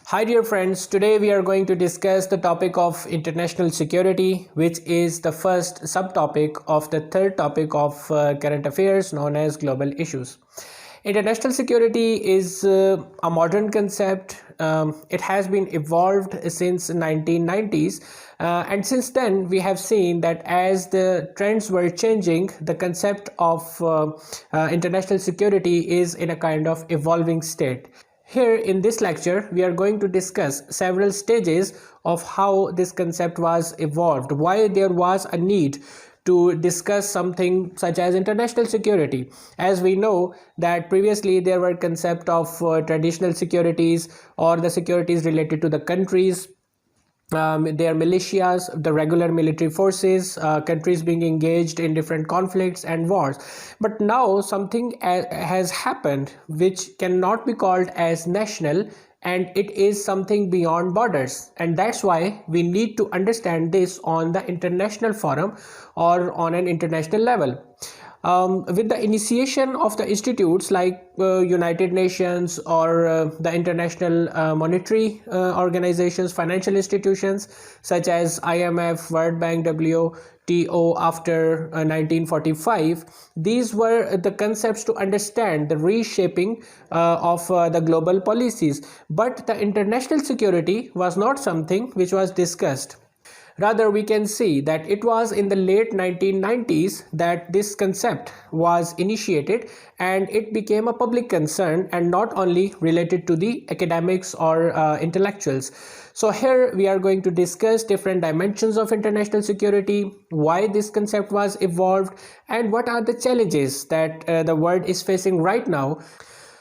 Hi dear friends, today we are going to discuss the topic of international security, which is the first subtopic of the third topic of current affairs known as global issues. International security is a modern concept. It has been evolved since 1990s, and since then we have seen that as the trends were changing, the concept of international security is in a kind of evolving state. Here in this lecture, we are going to discuss several stages of how this concept was evolved, why there was a need to discuss something such as international security. As we know that previously there were concept of traditional securities or the securities related to the countries, their militias, the regular military forces, countries being engaged in different conflicts and wars. But now something has happened which cannot be called as national, and it is something beyond borders, and that's why we need to understand this on the international forum or on an international level. With the initiation of the institutes like United Nations or the international monetary organizations, financial institutions such as IMF, World Bank, WTO after 1945, these were the concepts to understand the reshaping of the global policies. But the international security was not something which was discussed. Rather, we can see that it was in the late 1990s that this concept was initiated and it became a public concern and not only related to the academics or intellectuals. So here we are going to discuss different dimensions of international security, why this concept was evolved, and what are the challenges that the world is facing right now.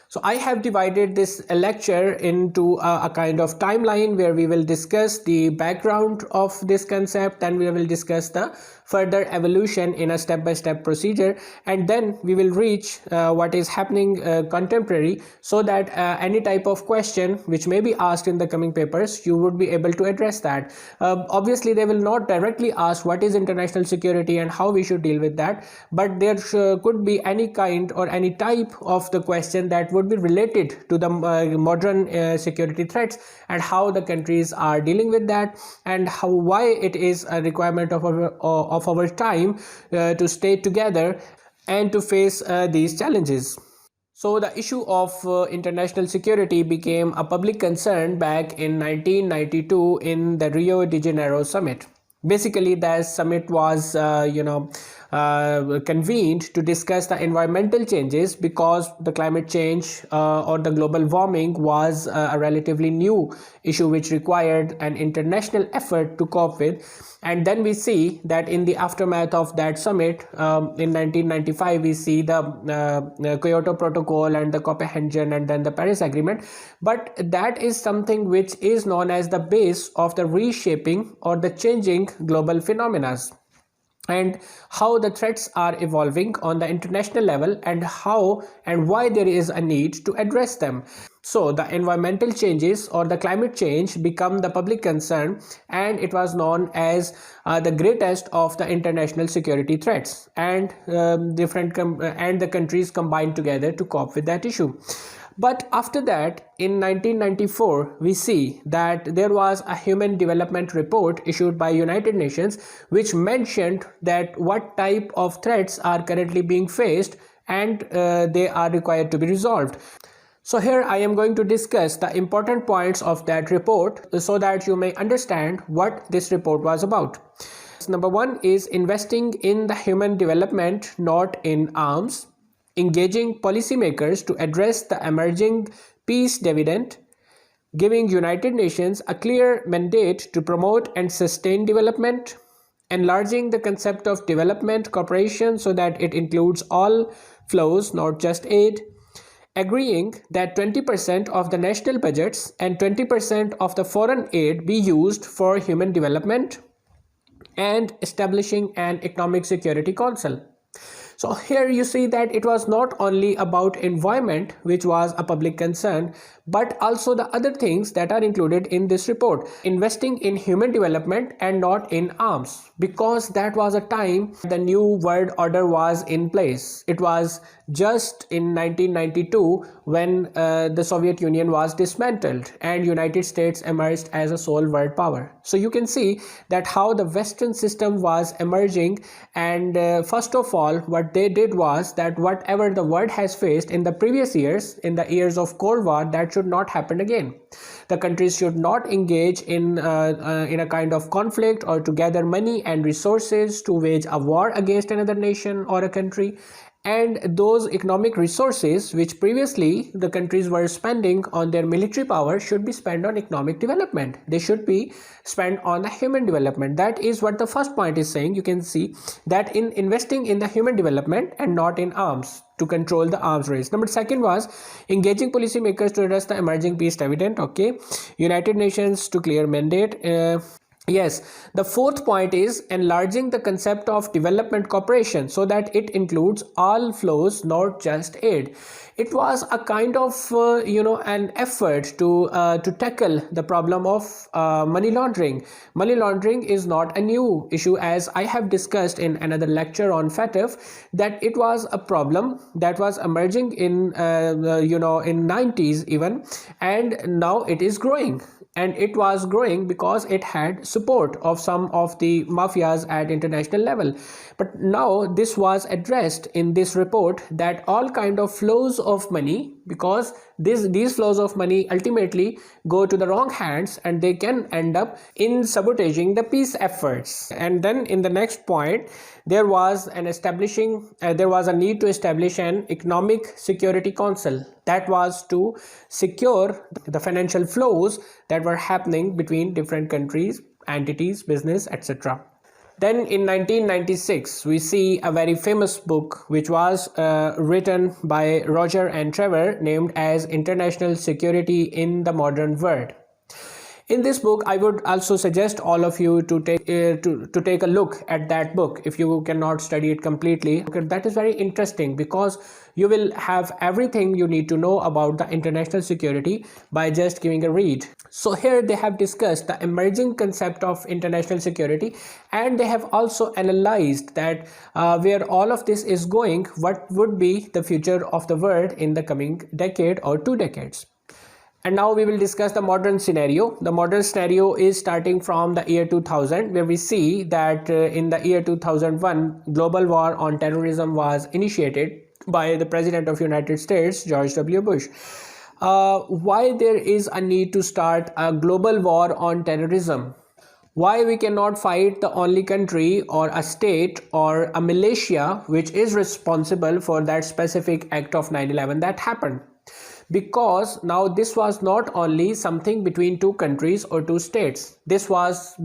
So I have divided this lecture into a kind of timeline where we will discuss the background of this concept, then we will discuss the further evolution in a step-by-step procedure, and then we will reach what is happening contemporary, so that any type of question which may be asked in the coming papers, you would be able to address that. Obviously, they will not directly ask what is international security and how we should deal with that, but there could be any kind or any type of the question that would be related to the modern security threats and how the countries are dealing with that, and why it is a requirement of our time to stay together and to face these challenges. So the issue of international security became a public concern back in 1992 in the Rio de Janeiro summit. Basically, that summit was, convened to discuss the environmental changes, because the climate change or the global warming was a relatively new issue which required an international effort to cope with. And then we see that in the aftermath of that summit in 1995, we see the Kyoto Protocol and the Copenhagen and then the Paris Agreement. But that is something which is known as the base of the reshaping or the changing global phenomena, and how the threats are evolving on the international level, and how and why there is a need to address them. So the environmental changes or the climate change become the public concern, and it was known as the greatest of the international security threats, and and the countries combined together to cope with that issue. But after that, in 1994, we see that there was a human development report issued by United Nations which mentioned that what type of threats are currently being faced, and they are required to be resolved. So here I am going to discuss the important points of that report so that you may understand what this report was about. Number one is investing in the human development, not in arms. Engaging policymakers to address the emerging peace dividend, giving United Nations a clear mandate to promote and sustain development, enlarging the concept of development cooperation so that it includes all flows, not just aid, agreeing that 20% of the national budgets and 20% of the foreign aid be used for human development, and establishing an economic security council. So here you see that it was not only about environment, which was a public concern, but also the other things that are included in this report. Investing in human development and not in arms, because that was a time the new world order was in place. It was just in 1992 when the Soviet Union was dismantled and United States emerged as a sole world power. So you can see that how the Western system was emerging, and first of all what they did was that whatever the world has faced in the previous years, in the years of Cold War, that should not happen again. The countries should not engage in a kind of conflict or to gather money and resources to wage a war against another nation or a country. And those economic resources which previously the countries were spending on their military power should be spent on economic development. They should be spent on the human development. That is what the first point is saying. You can see that in investing in the human development and not in arms, to control the arms race. Number second was engaging policymakers to address the emerging peace dividend. Okay, United Nations to clear mandate. Yes, the fourth point is enlarging the concept of development cooperation so that it includes all flows, not just aid. It was a kind of an effort to tackle the problem of money laundering. Money laundering is not a new issue, as I have discussed in another lecture on FATF, that it was a problem that was emerging in in 90s even, and now it is growing. And it was growing because it had support of some of the mafias at international level. But now this was addressed in this report, that all kind of flows of money, because these flows of money ultimately go to the wrong hands and they can end up in sabotaging the peace efforts. And then in the next point, there was a need to establish an economic security council that was to secure the financial flows that were happening between different countries, entities, business, etc. Then in 1996, we see a very famous book which was written by Roger and Trevor, named as International Security in the Modern World. In this book, I would also suggest all of you to take a look at that book if you cannot study it completely. That is very interesting because you will have everything you need to know about the international security by just giving a read. So here they have discussed the emerging concept of international security, and they have also analyzed that where all of this is going, what would be the future of the world in the coming decade or 2 decades. And now we will discuss the modern scenario. The modern scenario is starting from the year 2000, where we see that in the year 2001, global war on terrorism was initiated by the President of United States, George W. Bush. Why there is a need to start a global war on terrorism? Why we cannot fight the only country or a state or a militia which is responsible for that specific act of 9/11 that happened? Because now this was not only something between 2 countries or 2 states. This was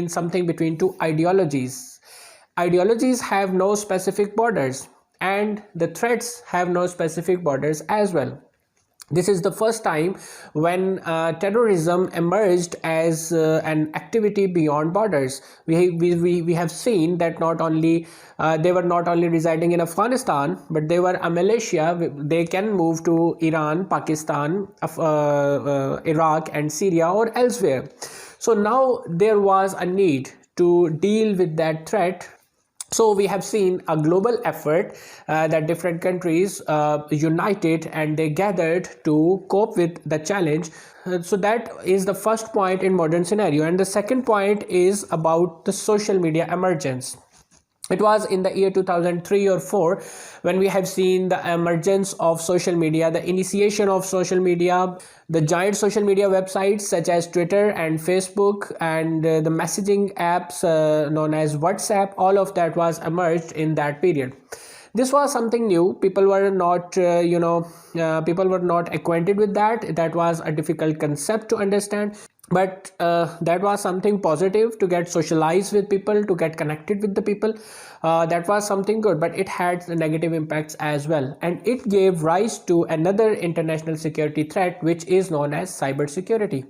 something between 2 ideologies. Ideologies have no specific borders, and the threats have no specific borders as well. This is the first time when terrorism emerged as an activity beyond borders. We have seen that not only they were not only residing in Afghanistan, but they were a militia. They can move to Iran, Pakistan, Iraq and Syria or elsewhere. So now there was a need to deal with that threat. So we have seen a global effort that different countries united and they gathered to cope with the challenge. So that is the first point in modern scenario. And the second point is about the social media emergence. It was in the year 2003 or 4 when we have seen the emergence of social media, the initiation of social media, the giant social media websites such as Twitter and Facebook, and the messaging apps known as WhatsApp. All of that was emerged in that period. This was something new. People were not acquainted with that. That was a difficult concept to understand. But that was something positive, to get socialized with people, to get connected with the people. That was something good, but it had negative impacts as well. And it gave rise to another international security threat, which is known as cybersecurity.